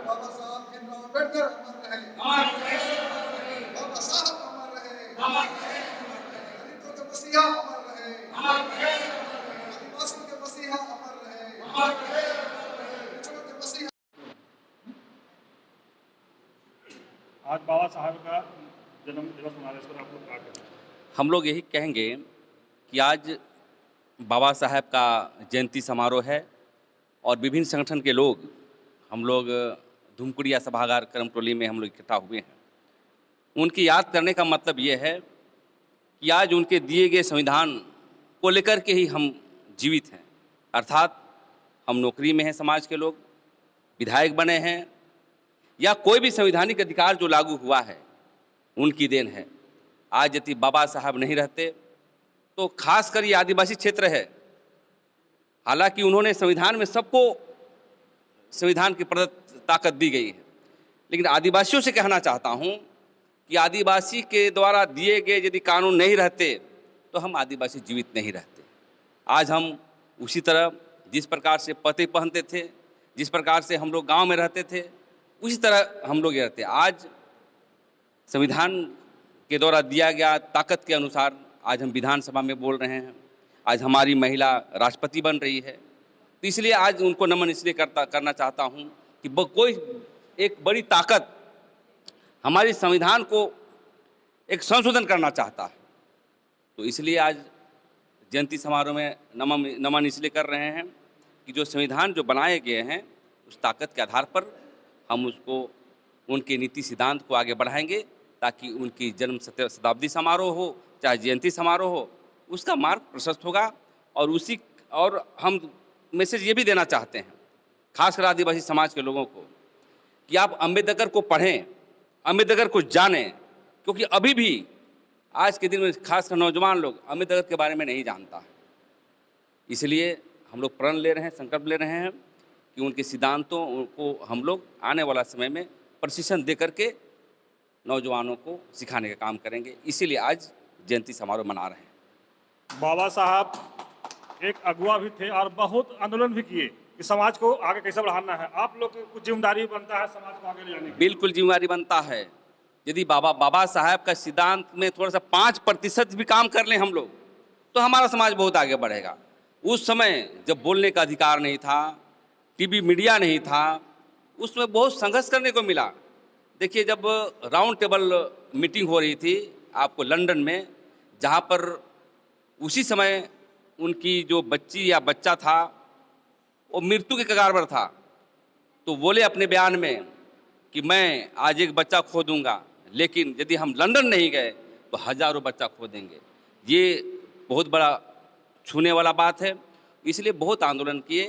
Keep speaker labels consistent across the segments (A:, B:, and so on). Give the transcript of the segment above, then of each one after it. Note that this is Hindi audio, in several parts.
A: बाबा साहब भीमराव अम्बेडकर अमर रहे। बाबा साहब अमर रहे। दलितों के मसीहा अमर रहे। आदिवासियों के मसीहा अमर रहे। पिछड़ों के मसीहा।
B: आज बाबा साहब का जन्म दिवस मना रहे हैं, इस पर आप लोग क्या कहें?
C: हम लोग यही कहेंगे कि आज बाबा साहब का जयंती समारोह है और विभिन्न संगठन के लोग हम लोग धूमकुड़िया सभागार कर्म टोली में हम लोग इकट्ठा हुए हैं। उनकी याद करने का मतलब ये है कि आज उनके दिए गए संविधान को लेकर के ही हम जीवित हैं। अर्थात हम नौकरी में हैं, समाज के लोग विधायक बने हैं या कोई भी संवैधानिक अधिकार जो लागू हुआ है उनकी देन है। आज यदि बाबा साहब नहीं रहते तो खासकर ये आदिवासी क्षेत्र है, हालांकि उन्होंने संविधान में सबको संविधान की प्रदत्त ताकत दी गई है, लेकिन आदिवासियों से कहना चाहता हूँ कि आदिवासी के द्वारा दिए गए यदि कानून नहीं रहते तो हम आदिवासी जीवित नहीं रहते। आज हम उसी तरह जिस प्रकार से पते पहनते थे, जिस प्रकार से हम लोग गांव में रहते थे, उसी तरह हम लोग रहते। आज संविधान के द्वारा दिया गया ताकत के अनुसार आज हम विधानसभा में बोल रहे हैं, आज हमारी महिला राष्ट्रपति बन रही है। तो इसलिए आज उनको नमन इसलिए करना चाहता हूँ कि कोई एक बड़ी ताकत हमारे संविधान को एक संशोधन करना चाहता है। तो इसलिए आज जयंती समारोह में नमन इसलिए कर रहे हैं कि जो संविधान जो बनाए गए हैं उस ताकत के आधार पर हम उसको उनके नीति सिद्धांत को आगे बढ़ाएंगे ताकि उनकी जन्म शताब्दी समारोह हो चाहे जयंती समारोह हो, उसका मार्ग प्रशस्त होगा। और हम मैसेज ये भी देना चाहते हैं खासकर आदिवासी समाज के लोगों को कि आप अम्बेडकर को पढ़ें, अम्बेडकर को जानें, क्योंकि अभी भी आज के दिन में खासकर नौजवान लोग अम्बेडकर के बारे में नहीं जानता है। इसलिए हम लोग प्रण ले रहे हैं, संकल्प ले रहे हैं कि उनके सिद्धांतों को हम लोग आने वाला समय में प्रशिक्षण दे करके नौजवानों को सिखाने का काम करेंगे। इसीलिए आज जयंती समारोह मना रहे हैं।
B: बाबा साहब एक अगुवा भी थे और बहुत आंदोलन भी किए कि समाज को आगे कैसे बढ़ाना है। आप लोग की कुछ जिम्मेदारी बनता है समाज को आगे ले जाने की।
C: बिल्कुल जिम्मेदारी बनता है। यदि बाबा साहब का सिद्धांत में थोड़ा सा 5% भी काम कर लें हम लोग तो हमारा समाज बहुत आगे बढ़ेगा। उस समय जब बोलने का अधिकार नहीं था, टीवी मीडिया नहीं था, उसमें बहुत संघर्ष करने को मिला। देखिए, जब राउंड टेबल मीटिंग हो रही थी आपको लंदन में, जहाँ पर उसी समय उनकी जो बच्ची या बच्चा था वो मृत्यु के कगार पर था, तो बोले अपने बयान में कि मैं आज एक बच्चा खो दूंगा, लेकिन यदि हम लंदन नहीं गए तो हजारों बच्चा खो देंगे। ये बहुत बड़ा छूने वाला बात है। इसलिए बहुत आंदोलन किए।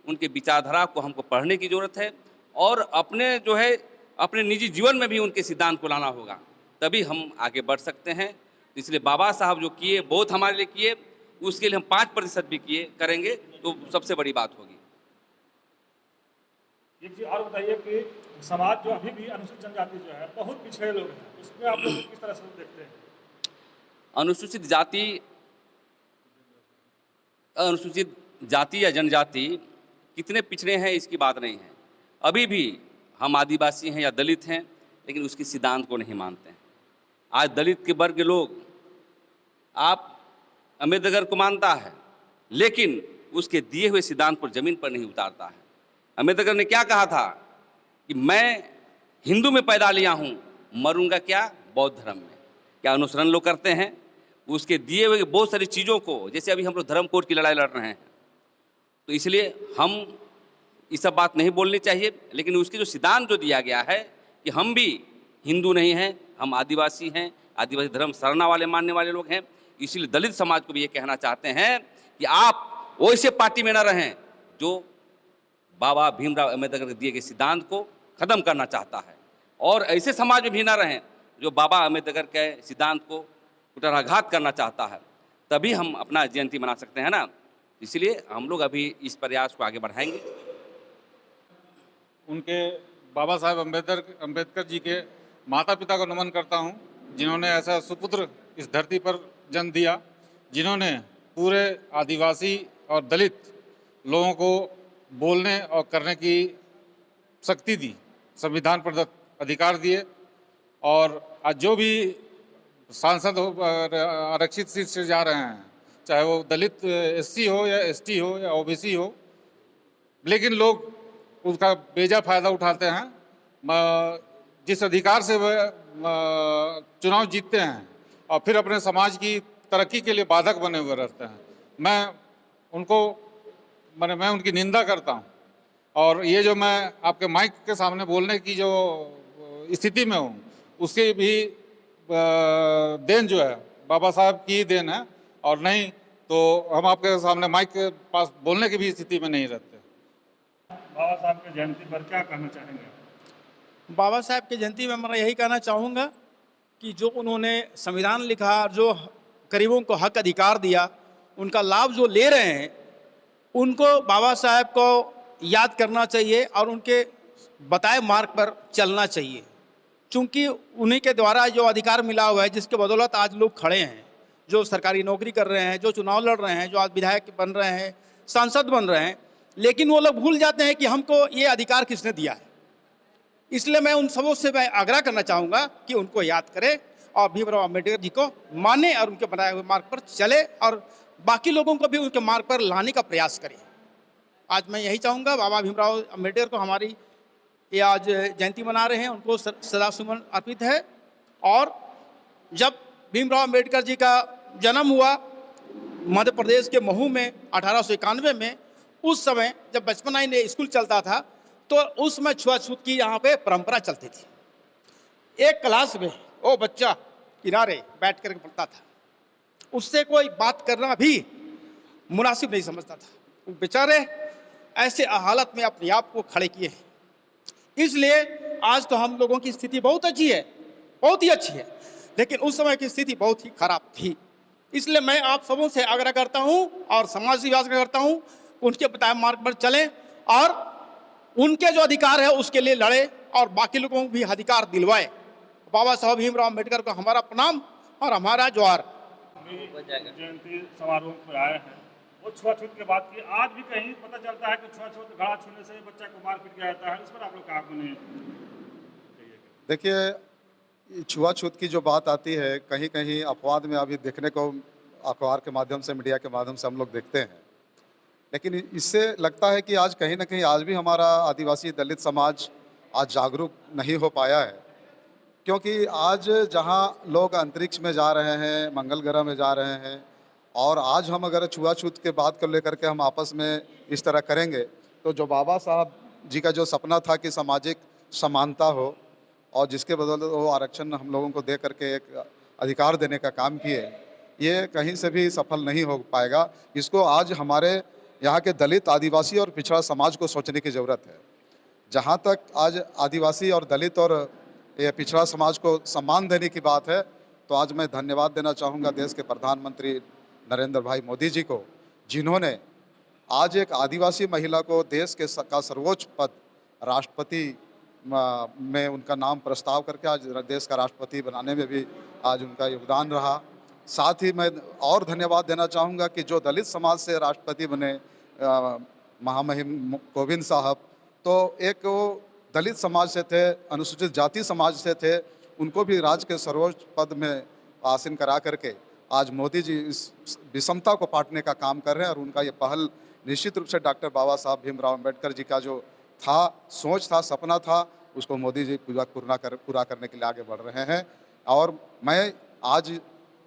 C: उनके विचारधारा को हमको पढ़ने की ज़रूरत है और अपने जो है अपने निजी जीवन में भी उनके सिद्धांत को लाना होगा, तभी हम आगे बढ़ सकते हैं। इसलिए बाबा साहब जो किए बहुत हमारे लिए किए, उसके लिए हम 5% भी करेंगे तो सबसे बड़ी बात होगी।
B: एक चीज़ और बताइए कि समाज जो अभी भी अनुसूचित जनजाति जो है बहुत पिछड़े लोग हैं, उसमें आप लोग किस तरह से देखते हैं?
C: अनुसूचित जाति या जनजाति कितने पिछड़े हैं इसकी बात नहीं है। अभी भी हम आदिवासी हैं या दलित हैं, लेकिन उसकी सिद्धांत को नहीं मानते हैं। आज दलित के वर्ग के लोग आप अम्बेडकर को मानता है, लेकिन उसके दिए हुए सिद्धांत पर जमीन पर नहीं उतारता है। अम्बेडकर ने क्या कहा था कि मैं हिंदू में पैदा लिया हूँ, मरूंगा क्या बौद्ध धर्म में। क्या अनुसरण लोग करते हैं उसके दिए हुए बहुत सारी चीज़ों को, जैसे अभी हम लोग धर्म कोड की लड़ाई लड़ रहे हैं। तो इसलिए हम ये सब बात नहीं बोलनी चाहिए, लेकिन उसके जो सिद्धांत जो दिया गया है कि हम भी हिंदू नहीं हैं, हम आदिवासी हैं, आदिवासी धर्म सरना वाले मानने वाले लोग हैं। इसीलिए दलित समाज को भी ये कहना चाहते हैं कि आप वैसे पार्टी में न रहें जो बाबा भीमराव अम्बेडकर के दिए गए सिद्धांत को खत्म करना चाहता है, और ऐसे समाज में भी न रहें जो बाबा अम्बेडकर के सिद्धांत को कुठाराघात करना चाहता है। तभी हम अपना जयंती मना सकते हैं ना। इसलिए हम लोग अभी इस प्रयास को आगे बढ़ाएंगे।
D: उनके बाबा साहेब अम्बेडकर जी के माता पिता को नमन करता हूं, जिन्होंने ऐसा सुपुत्र इस धरती पर जन्म दिया, जिन्होंने पूरे आदिवासी और दलित लोगों को बोलने और करने की शक्ति दी, संविधान प्रदत्त अधिकार दिए। और आज जो भी सांसद हो आरक्षित सीट से जा रहे हैं, चाहे वो दलित एससी हो या एसटी हो या ओबीसी हो, लेकिन लोग उसका बेजा फायदा उठाते हैं। जिस अधिकार से वह चुनाव जीतते हैं और फिर अपने समाज की तरक्की के लिए बाधक बने हुए रहते हैं। मैं उनकी निंदा करता हूं। और ये जो मैं आपके माइक के सामने बोलने की जो स्थिति में हूँ, उसकी भी देन जो है बाबा साहब की ही देन है, और नहीं तो हम आपके सामने माइक के पास बोलने की भी स्थिति में नहीं रहते।
B: बाबा साहब की जयंती पर क्या कहना चाहेंगे?
E: बाबा साहब की जयंती में मैं यही कहना चाहूँगा कि जो उन्होंने संविधान लिखा, जो गरीबों को हक अधिकार दिया, उनका लाभ जो ले रहे हैं, उनको बाबा साहब को याद करना चाहिए और उनके बताए मार्ग पर चलना चाहिए। क्योंकि उन्हीं के द्वारा जो अधिकार मिला हुआ है, जिसके बदौलत आज लोग खड़े हैं, जो सरकारी नौकरी कर रहे हैं, जो चुनाव लड़ रहे हैं, जो आज विधायक बन रहे हैं, सांसद बन रहे हैं, लेकिन वो लोग भूल जाते हैं कि हमको ये अधिकार किसने दिया है। इसलिए मैं उन सबों से मैं आग्रह करना चाहूँगा कि उनको याद करें और भीमराव अम्बेडकर जी को माने और उनके बनाए हुए मार्ग पर चले और बाकी लोगों को भी उनके मार्ग पर लाने का प्रयास करें। आज मैं यही चाहूँगा, बाबा भीमराव अम्बेडकर को हमारी ये आज जयंती मना रहे हैं, उनको श्रद्धासुमन अर्पित है। और जब भीमराव अम्बेडकर जी का जन्म हुआ मध्य प्रदेश के महू में 1891 में, उस समय जब बचपन ही स्कूल चलता था तो उसमें छुआछूत की यहाँ पे परंपरा चलती थी। एक क्लास में वो बच्चा किनारे बैठ कर पढ़ता था, उससे कोई बात करना भी मुनासिब नहीं समझता था। वो बेचारे ऐसे हालत में अपने आप को खड़े किए हैं। इसलिए आज तो हम लोगों की स्थिति बहुत अच्छी है, बहुत ही अच्छी है, लेकिन उस समय की स्थिति बहुत ही खराब थी। इसलिए मैं आप सबों से आग्रह करता हूं और समाज से आग्रह करता हूं, उनके बताए मार्ग पर चलें और उनके जो अधिकार है उसके लिए लड़े और बाकी लोगों को भी अधिकार दिलवाए। बाबा साहब भीमराव अम्बेडकर को हमारा प्रणाम और हमारा जोहार।
B: जयंती समारोह पर आए हैं, वो छुआछूत के बात की, आज भी कहीं पता चलता है कि छुआछूत घड़ा छूने से बच्चा को मार पीट किया जाता है। इस पर आप लोग कहा नहीं?
A: देखिए, छुआछूत की जो बात आती है, कहीं कहीं अपवाद में अभी देखने को अखबार के माध्यम से, मीडिया के माध्यम से हम लोग देखते हैं, लेकिन इससे लगता है कि आज कहीं ना कहीं आज भी हमारा आदिवासी दलित समाज आज जागरूक नहीं हो पाया है। क्योंकि आज जहां लोग अंतरिक्ष में जा रहे हैं, मंगल ग्रह में जा रहे हैं, और आज हम अगर छुआछूत के बात को लेकर के हम आपस में इस तरह करेंगे, तो जो बाबा साहब जी का जो सपना था कि सामाजिक समानता हो और जिसके बदौलत वो आरक्षण हम लोगों को दे करके एक अधिकार देने का काम किए, ये कहीं से भी सफल नहीं हो पाएगा। इसको आज हमारे यहाँ के दलित, आदिवासी और पिछड़ा समाज को सोचने की ज़रूरत है। जहाँ तक आज आदिवासी और दलित और ये पिछड़ा समाज को सम्मान देने की बात है, तो आज मैं धन्यवाद देना चाहूँगा देश के प्रधानमंत्री नरेंद्र भाई मोदी जी को, जिन्होंने आज एक आदिवासी महिला को देश के का सर्वोच्च पद राष्ट्रपति में उनका नाम प्रस्ताव करके आज देश का राष्ट्रपति बनाने में भी आज उनका योगदान रहा। साथ ही मैं और धन्यवाद देना चाहूँगा कि जो दलित समाज से राष्ट्रपति बने महामहिम कोविंद साहब, तो एक वो दलित समाज से थे, अनुसूचित जाति समाज से थे, उनको भी राज्य के सर्वोच्च पद में आसीन करा करके आज मोदी जी इस विषमता को पाटने का काम कर रहे हैं। और उनका ये पहल निश्चित रूप से डॉक्टर बाबा साहब भीमराव अम्बेडकर जी का जो था, सोच था, सपना था, उसको मोदी जी पूरा करने के लिए आगे बढ़ रहे हैं। और मैं आज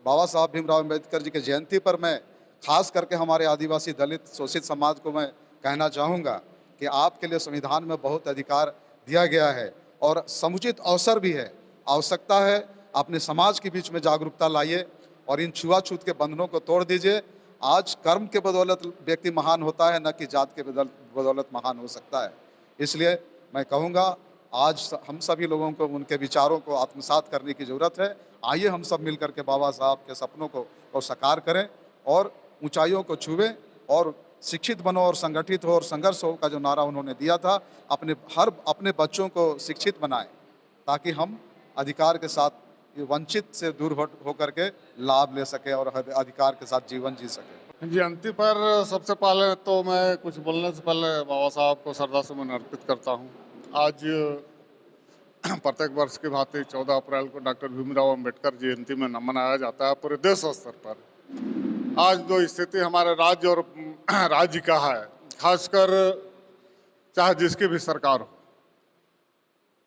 A: बाबा साहब भीमराव अम्बेडकर जी के जयंती पर मैं खास करके हमारे आदिवासी दलित शोषित समाज को मैं कहना चाहूँगा कि आपके लिए संविधान में बहुत अधिकार दिया गया है और समुचित अवसर भी है, आवश्यकता है अपने समाज के बीच में जागरूकता लाइए और इन छुआछूत के बंधनों को तोड़ दीजिए। आज कर्म के बदौलत व्यक्ति महान होता है, न कि जात के बदौलत महान हो सकता है। इसलिए मैं कहूँगा आज हम सभी लोगों को उनके विचारों को आत्मसात करने की ज़रूरत है। आइए हम सब मिलकर के बाबा साहब के सपनों को साकार करें और ऊंचाइयों को छुएं और शिक्षित बनो और संगठित हो और संघर्ष हो का जो नारा उन्होंने दिया था, अपने बच्चों को शिक्षित बनाएं ताकि हम अधिकार के साथ वंचित से दूर हो करके लाभ ले सकें और अधिकार के साथ जीवन जी सकें।
D: जयंती पर सबसे पहले तो मैं कुछ बोलने से पहले बाबा साहब को श्रद्धा सुमन अर्पित करता हूँ। आज प्रत्येक वर्ष की भांति 14 अप्रैल को डॉक्टर भीमराव अंबेडकर जयंती में मनाया जाता है पूरे देश स्तर पर। आज जो स्थिति हमारे राज्य और राज्य का है, खासकर चाहे जिसकी भी सरकार हो,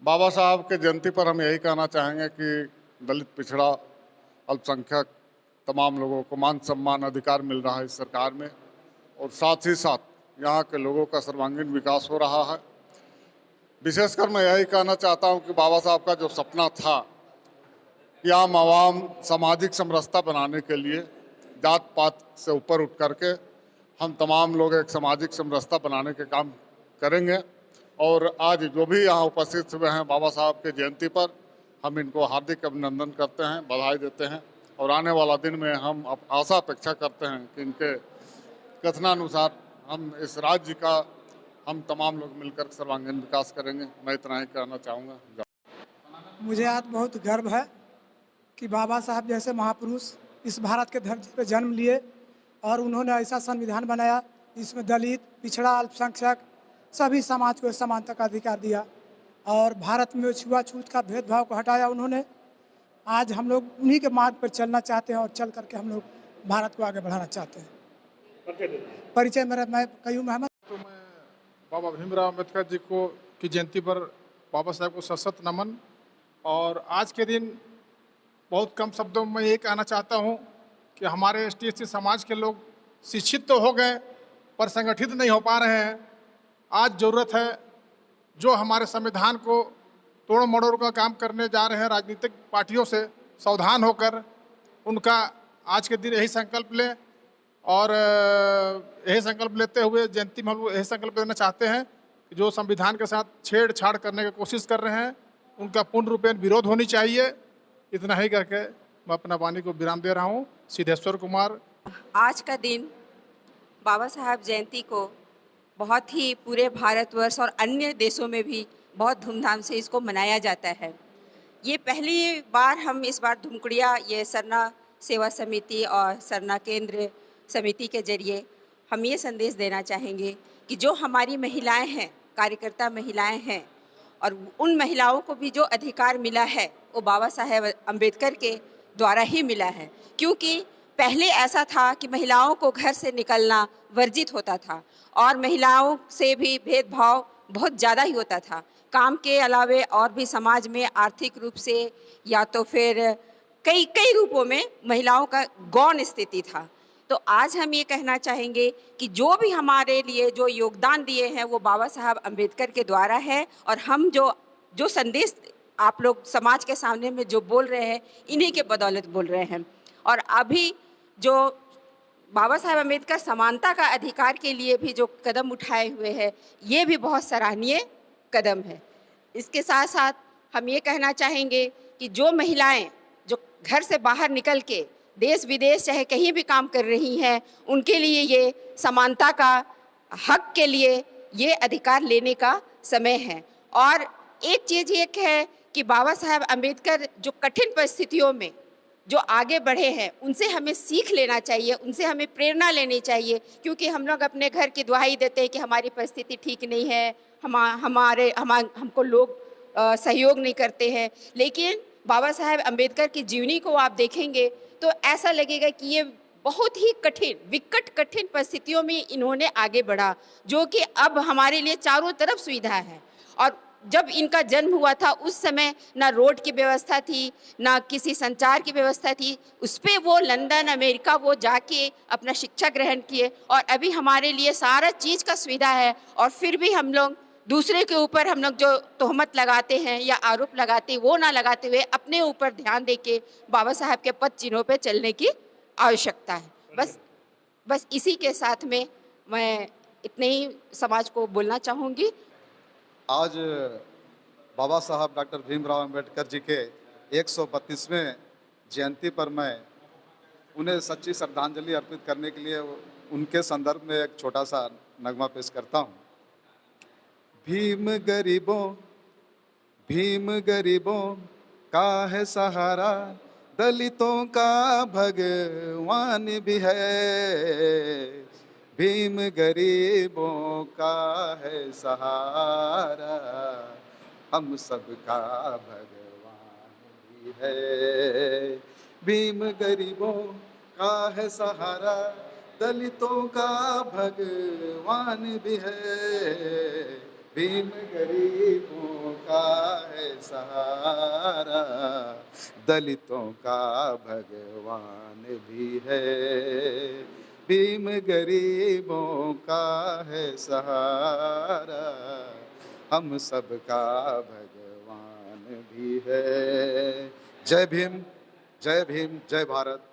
D: बाबा साहब के जयंती पर हम यही कहना चाहेंगे कि दलित, पिछड़ा, अल्पसंख्यक तमाम लोगों को मान सम्मान अधिकार मिल रहा है इस सरकार में, और साथ ही साथ यहाँ के लोगों का सर्वांगीण विकास हो रहा है। विशेषकर मैं यही कहना चाहता हूँ कि बाबा साहब का जो सपना था कि आम आवाम सामाजिक समरसता बनाने के लिए जात पात से ऊपर उठ करके हम तमाम लोग एक सामाजिक समरसता बनाने के काम करेंगे। और आज जो भी यहाँ उपस्थित हुए हैं बाबा साहब के जयंती पर, हम इनको हार्दिक अभिनंदन करते हैं, बधाई देते हैं, और आने वाला दिन में हम आशा अपेक्षा करते हैं कि इनके कथनानुसार हम इस राज्य का हम तमाम लोग मिलकर सर्वांगीण विकास करेंगे। मैं इतना ही कहना चाहूँगा।
F: मुझे आज बहुत गर्व है कि बाबा साहब जैसे महापुरुष इस भारत के धरती पर जन्म लिए और उन्होंने ऐसा संविधान बनाया जिसमें दलित, पिछड़ा, अल्पसंख्यक सभी समाज को समानता का अधिकार दिया, और भारत में छुआछूत का भेदभाव को हटाया उन्होंने। आज हम लोग उन्हीं के मार्ग पर चलना चाहते हैं और चल करके हम लोग भारत को आगे बढ़ाना चाहते हैं। परिचय मेरा, मैं कयूम अहमद।
E: तो मैं बाबा भीमराव अम्बेडकर जी को की जयंती पर बाबा साहब को सशक्त नमन। और आज के दिन बहुत कम शब्दों में ये कहना चाहता हूँ कि हमारे एसटी समाज के लोग शिक्षित तो हो गए पर संगठित नहीं हो पा रहे हैं। आज ज़रूरत है जो हमारे संविधान को तोड़ मड़ोड़ का काम करने जा रहे हैं राजनीतिक पार्टियों से सावधान होकर उनका आज के दिन यही संकल्प लें, और यही संकल्प लेते हुए जयंती में हम लोग यही संकल्प लेना चाहते हैं कि जो संविधान के साथ छेड़छाड़ करने की कोशिश कर रहे हैं उनका पूर्ण रूपेण विरोध होनी चाहिए। इतना ही करके मैं अपना वाणी को विराम दे रहा हूँ। सिद्धेश्वर कुमार।
G: आज का दिन बाबा साहब जयंती को बहुत ही पूरे भारतवर्ष और अन्य देशों में भी बहुत धूमधाम से इसको मनाया जाता है। ये पहली बार हम इस बार धुमकुड़िया ये सरना सेवा समिति और सरना केंद्र समिति के जरिए हम ये संदेश देना चाहेंगे कि जो हमारी महिलाएं हैं, कार्यकर्ता महिलाएं हैं, और उन महिलाओं को भी जो अधिकार मिला है वो बाबा साहेब अम्बेडकर के द्वारा ही मिला है। क्योंकि पहले ऐसा था कि महिलाओं को घर से निकलना वर्जित होता था और महिलाओं से भी भेदभाव बहुत ज़्यादा ही होता था। काम के अलावे और भी समाज में आर्थिक रूप से या तो फिर कई रूपों में महिलाओं का गौण स्थिति था। तो आज हम ये कहना चाहेंगे कि जो भी हमारे लिए जो योगदान दिए हैं वो बाबा साहब अम्बेडकर के द्वारा है, और हम जो संदेश आप लोग समाज के सामने में जो बोल रहे हैं इन्हीं के बदौलत बोल रहे हैं। और अभी जो बाबा साहब अम्बेडकर समानता का अधिकार के लिए भी जो कदम उठाए हुए हैं ये भी बहुत सराहनीय कदम है। इसके साथ साथ हम ये कहना चाहेंगे कि जो महिलाएं जो घर से बाहर निकल के देश विदेश चाहे कहीं भी काम कर रही हैं उनके लिए ये समानता का हक के लिए ये अधिकार लेने का समय है। और एक चीज़ ये है कि बाबा साहब अम्बेडकर जो कठिन परिस्थितियों में जो आगे बढ़े हैं उनसे हमें सीख लेना चाहिए, उनसे हमें प्रेरणा लेनी चाहिए। क्योंकि हम लोग अपने घर की दुहाई देते हैं कि हमारी परिस्थिति ठीक नहीं है, हमको लोग सहयोग नहीं करते हैं, लेकिन बाबा साहब अम्बेडकर की जीवनी को आप देखेंगे तो ऐसा लगेगा कि ये बहुत ही विकट कठिन परिस्थितियों में इन्होंने आगे बढ़ा, जो कि अब हमारे लिए चारों तरफ सुविधा है। और जब इनका जन्म हुआ था उस समय ना रोड की व्यवस्था थी, ना किसी संचार की व्यवस्था थी। उस पर वो लंदन, अमेरिका वो जाके अपना शिक्षा ग्रहण किए, और अभी हमारे लिए सारा चीज़ का सुविधा है। और फिर भी हम लोग दूसरे के ऊपर हम लोग जो तोहमत लगाते हैं या आरोप लगाते हैं वो ना लगाते हुए अपने ऊपर ध्यान देके बाबा साहब के पद चिन्हों पे चलने की आवश्यकता है। बस इसी के साथ में मैं इतने ही समाज को बोलना चाहूँगी।
A: आज बाबा साहब डॉक्टर भीमराव अंबेडकर जी के 132वें जयंती पर मैं उन्हें सच्ची श्रद्धांजलि अर्पित करने के लिए उनके संदर्भ में एक छोटा सा नगमा पेश करता हूँ। भीम गरीबों का है सहारा, दलितों का भगवान भी है, भीम गरीबों का है सहारा, हम सबका भगवान भी है। भीम गरीबों का है सहारा, दलितों का भगवान भी है। भीम गरीबों का है सहारा, दलितों का भगवान भी है। भीम गरीबों का है सहारा, हम सबका भगवान भी है। जय भीम, जय भीम, जय भारत।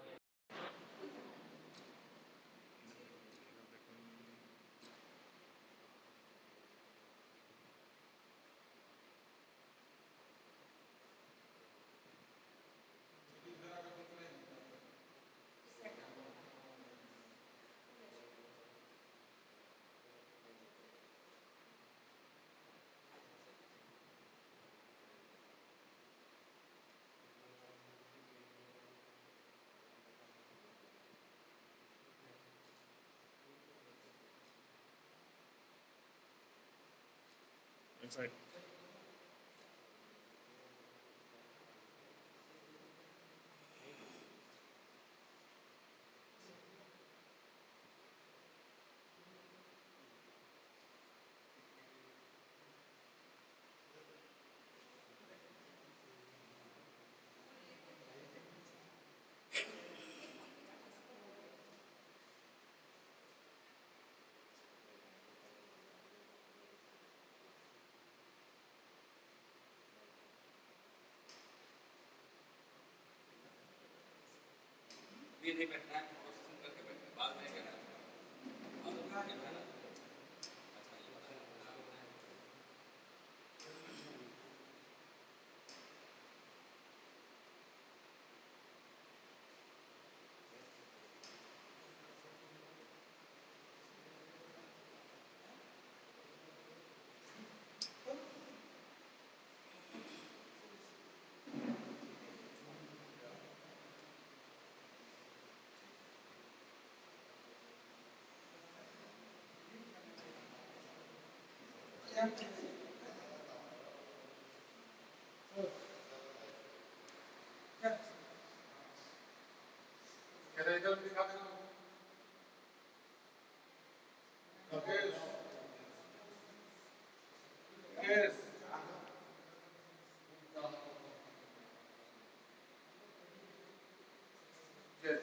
B: Inside.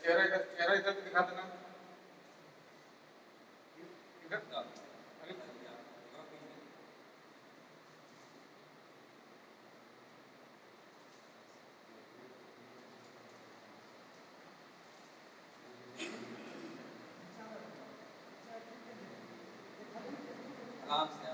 D: चेहरा इधर भी दिखा देना।
C: आराम से